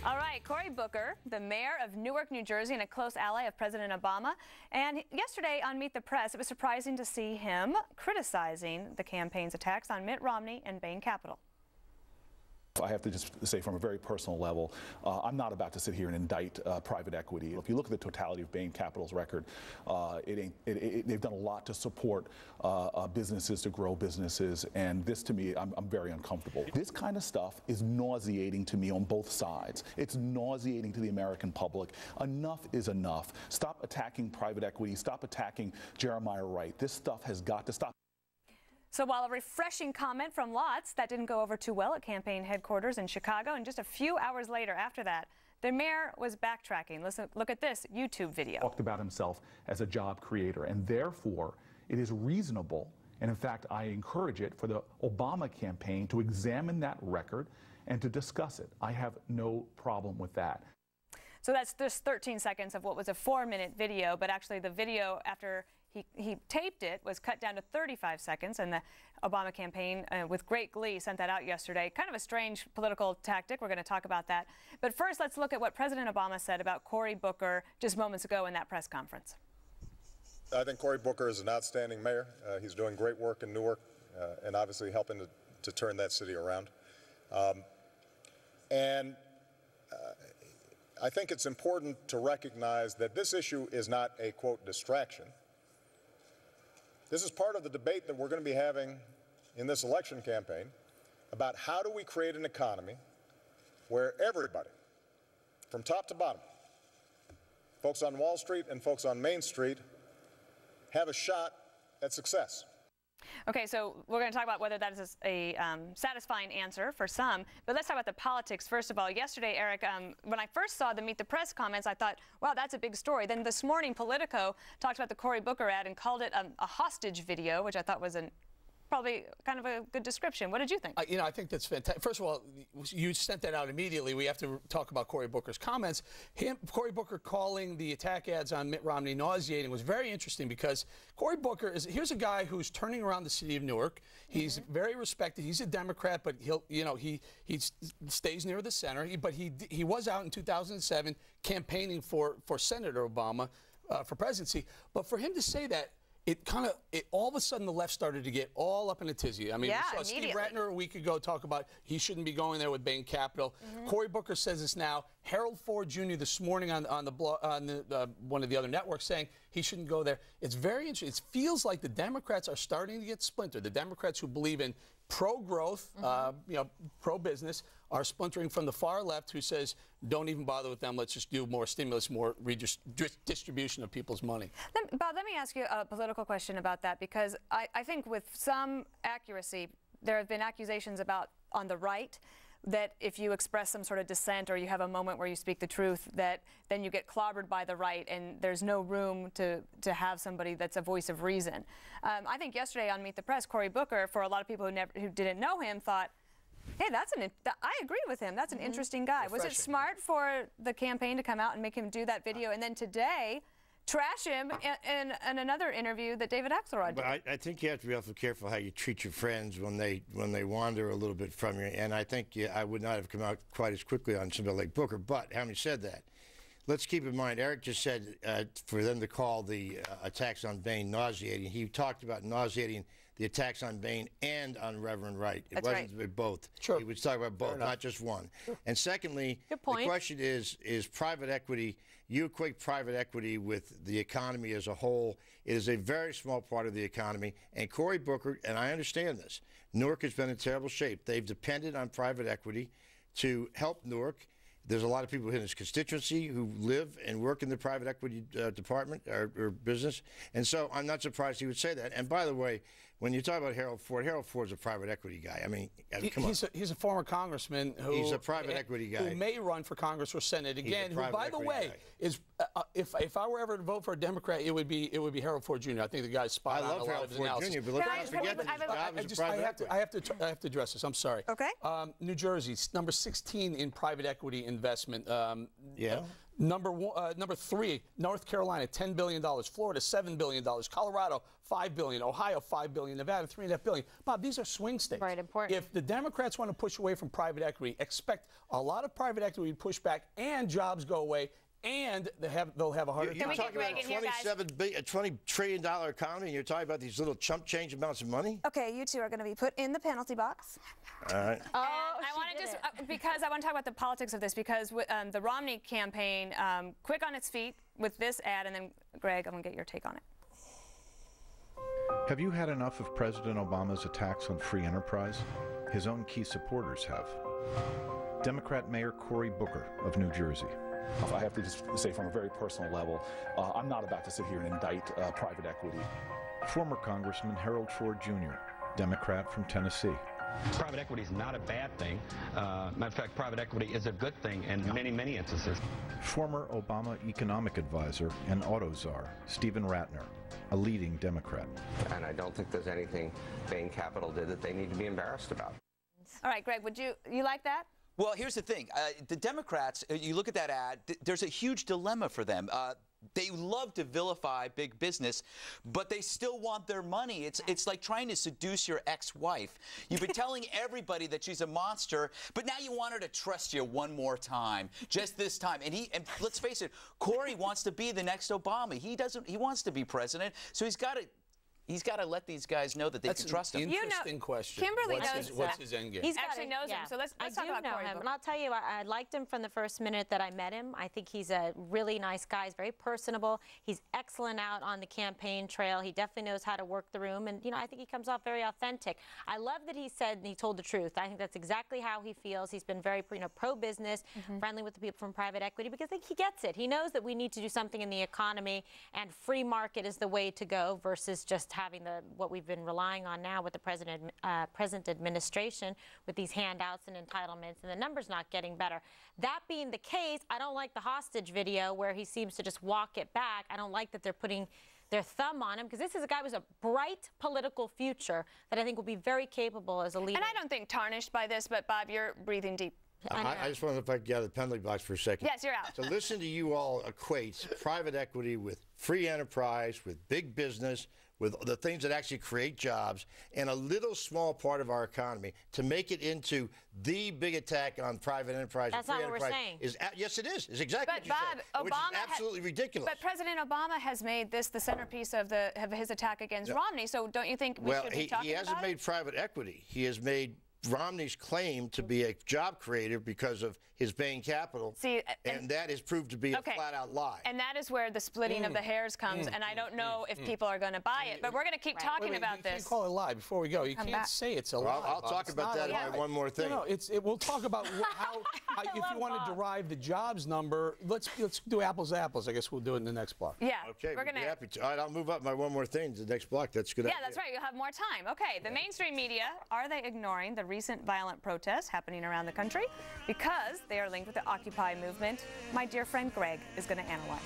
All right, Cory Booker, the mayor of Newark, New Jersey, and a close ally of President Obama. And yesterday on Meet the Press, it was surprising to see him criticizing the campaign's attacks on Mitt Romney and Bain Capital. I have to just say from a very personal level, I'm not about to sit here and indict private equity. If you look at the totality of Bain Capital's record, they've done a lot to support businesses, to grow businesses, and this to me, I'm very uncomfortable. This kind of stuff is nauseating to me on both sides. It's nauseating to the American public. Enough is enough. Stop attacking private equity. Stop attacking Jeremiah Wright. This stuff has got to stop. So while a refreshing comment from Lots, that didn't go over too well at campaign headquarters in Chicago, and just a few hours later after that, the mayor was backtracking. Listen, look at this YouTube video. Talked about himself as a job creator, and therefore it is reasonable, and in fact I encourage it, for the Obama campaign to examine that record and to discuss it. I have no problem with that. So that's just 13 seconds of what was a 4-minute video, but actually the video after he taped it was cut down to 35 seconds, and the Obama campaign, with great glee, sent that out yesterday. Kind of a strange political tactic. We're going to talk about that. But first, let's look at what President Obama said about Cory Booker just moments ago in that press conference. I think Cory Booker is an outstanding mayor. He's doing great work in Newark and obviously helping to turn that city around. I think it's important to recognize that this issue is not a, quote, distraction. This is part of the debate that we're going to be having in this election campaign about how do we create an economy where everybody, from top to bottom, folks on Wall Street and folks on Main Street, have a shot at success. Okay, so we're going to talk about whether that is a satisfying answer for some, but let's talk about the politics. First of all, yesterday, Eric, when I first saw the Meet the Press comments, I thought, wow, that's a big story. Then this morning, Politico talked about the Cory Booker ad and called it a hostage video, which I thought was probably kind of a good description. What did you think? I think that's fantastic. First of all, you sent that out immediately. We have to talk about Cory Booker's comments. Cory Booker calling the attack ads on Mitt Romney nauseating was very interesting, because Cory Booker here's a guy who's turning around the city of Newark. He's very respected. He's a Democrat, but he stays near the center. But he was out in 2007 campaigning for Senator Obama for presidency. But for him to say that, all of a sudden the left started to get all up in a tizzy. I mean, yeah, we saw Steve Ratner a week ago talk about he shouldn't be going there with Bain Capital. Cory Booker says this now. Harold Ford Jr. this morning on the blog, one of the other networks, saying he shouldn't go there. It's very interesting. It feels like the Democrats are starting to get splintered. The Democrats who believe in pro-growth, pro-business, are splintering from the far left, who says, don't even bother with them. Let's just do more stimulus, more redistribution of people's money. Bob, let me ask you a political question about that, because I think with some accuracy, there have been accusations on the right that if you express some sort of dissent or you have a moment where you speak the truth, that then you get clobbered by the right and there's no room to have somebody that's a voice of reason. I think yesterday on Meet the Press, Cory Booker, for a lot of people who didn't know him, thought, hey, I agree with him. That's an interesting guy. Was it smart for the campaign to come out and make him do that video, and then today trash him in another interview that David Axelrod did? But I think you have to be awful careful how you treat your friends when they wander a little bit from you. And I think I would not have come out quite as quickly on somebody like Booker. But having said that, let's keep in mind, Eric just said for them to call the attacks on Bain nauseating. He talked about nauseating the attacks on Bain and on Reverend Wright. It wasn't both. Sure. He was talking about both, not just one. Sure. And secondly, the question is private equity. You equate private equity with the economy as a whole. It is a very small part of the economy. And Cory Booker, and I understand this, Newark has been in terrible shape. They've depended on private equity to help Newark. There's a lot of people in his constituency who live and work in the private equity department or business. And so I'm not surprised he would say that. And by the way, when you talk about Harold Ford's a private equity guy. I mean, come on. He's a former congressman who... He's a private equity guy. Who may run for Congress or Senate again, who, by the way, is... if I were ever to vote for a Democrat, it would be Harold Ford Jr. I think the guy's spot on a lot of his analysis. I love Harold Ford Jr., but let's not forget that his job is a private equity. I have to address this. I'm sorry. Okay. New Jersey, number 16 in private equity investment. Number 3, North Carolina, $10 billion. Florida, $7 billion. Colorado, $5 billion. Ohio, $5 billion. Nevada, $3.5 billion. Bob, these are swing states. Right, important. If the Democrats want to push away from private equity, expect a lot of private equity to push back and jobs go away, and they'll have a harder time. You're talking about a $20 trillion economy, and you're talking about these little chump change amounts of money? Okay, you two are going to be put in the penalty box. All right. Oh, I want to just, because I want to talk about the politics of this, because the Romney campaign, quick on its feet with this ad, and then, Greg, I'm going to get your take on it. Have you had enough of President Obama's attacks on free enterprise? His own key supporters have. Democrat Mayor Cory Booker of New Jersey. I have to just say from a very personal level, I'm not about to sit here and indict private equity. Former Congressman Harold Ford Jr., Democrat from Tennessee. Private equity is not a bad thing. Matter of fact, private equity is a good thing in many, many instances. Former Obama economic advisor and auto czar, Stephen Ratner, a leading Democrat. And I don't think there's anything Bain Capital did that they need to be embarrassed about. All right, Greg, would you like that? Well, here's the thing. The Democrats, you look at that ad, there's a huge dilemma for them. They love to vilify big business, but they still want their money. It's like trying to seduce your ex-wife. You've been telling everybody that she's a monster, but now you want her to trust you one more time, just this time. And let's face it, Cory wants to be the next Obama. He wants to be president, so he's got to let these guys know that they can trust him. Interesting question. Kimberly what's his end game? He's actually knows him, so let's talk about Cory Booker. And I'll tell you, I liked him from the first minute that I met him. I think he's a really nice guy. He's very personable. He's excellent out on the campaign trail. He definitely knows how to work the room, and I think he comes off very authentic. I love that he said and he told the truth. I think that's exactly how he feels. He's been very pro-business, friendly with the people from private equity, because I think he gets it. He knows that we need to do something in the economy, and free market is the way to go versus just having what we've been relying on now with the present administration with these handouts and entitlements, and the numbers not getting better. That being the case, I don't like the hostage video where he seems to just walk it back. I don't like that they're putting their thumb on him, because this is a guy with a bright political future that I think will be very capable as a leader. And I don't think tarnished by this, but Bob, you're breathing deep. I just want to, if I can get out of the penalty box for a second. Yes, you're out. So listen to you all equate private equity with free enterprise, with big business, with the things that actually create jobs, and a little small part of our economy to make it into the big attack on private enterprise. That's and free not what enterprise we're saying. Yes, it is. It's exactly But what you Bob, said, which is absolutely ridiculous. But President Obama has made this the centerpiece of his attack against Romney. So don't you think we should be talking about it? Well, he hasn't made private equity. He has made Romney's claim to be a job creator because of his Bain Capital, and that has proved to be a flat-out lie. And that is where the splitting of the hairs comes, and I don't know if people are going to buy it, but we're going to keep talking about this. You can't call it a lie before we go. You can't say it's a lie. I'll talk about that in my one more thing. No, we'll talk about how if you want to derive the jobs number, let's do apples to apples. I guess we'll do it in the next block. Yeah. Okay, we're going to be happy to. All right, I'll move up my one more thing to the next block. That's good. Yeah, that's right. You'll have more time. Okay, the mainstream media, are they ignoring the recent violent protests happening around the country because they are linked with the Occupy movement? My dear friend Greg is going to analyze.